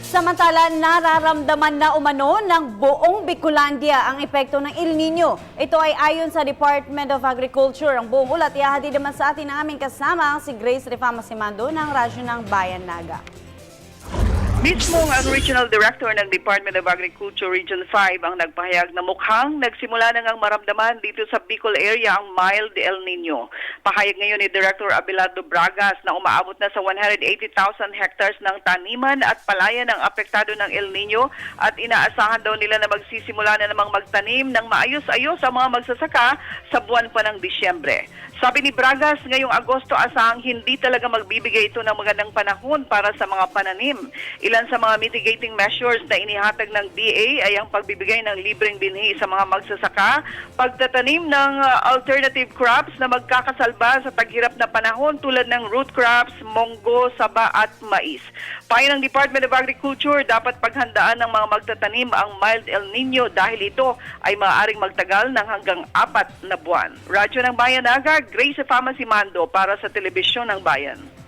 Samantala, nararamdaman na umano ng buong Bicolandia ang epekto ng El Nino. Ito ay ayon sa Department of Agriculture. Ang buong ulat ihahatid naman sa atin ang aming kasama, si Grace Refama Simando ng Radyo ng Bayan Naga. Mismo ang Regional Director ng Department of Agriculture Region 5 ang nagpahayag na mukhang nagsimula na ngang maramdaman dito sa Bicol area ang mild El Nino. Pahayag ngayon ni Director Abelardo Bragas na umaabot na sa 180,000 hectares ng taniman at palayan ang apektado ng El Nino at inaasahan daw nila na magsisimula na namang magtanim ng maayos-ayos ang mga magsasaka sa buwan pa ng Disyembre. Sabi ni Bragas, ngayong Agosto asahang hindi talaga magbibigay ito ng magandang panahon para sa mga pananim. Ilan sa mga mitigating measures na inihatag ng DA ay ang pagbibigay ng libreng binhi sa mga magsasaka, pagtatanim ng alternative crops na magkakasalba sa taghirap na panahon tulad ng root crops, monggo, saba at mais. Payo ng Department of Agriculture, dapat paghandaan ng mga magtatanim ang mild El Nino dahil ito ay maaaring magtagal ng hanggang 4 na buwan. Radyo ng Bayan Naga, Grace Refama Simando para sa Telebisyon ng Bayan.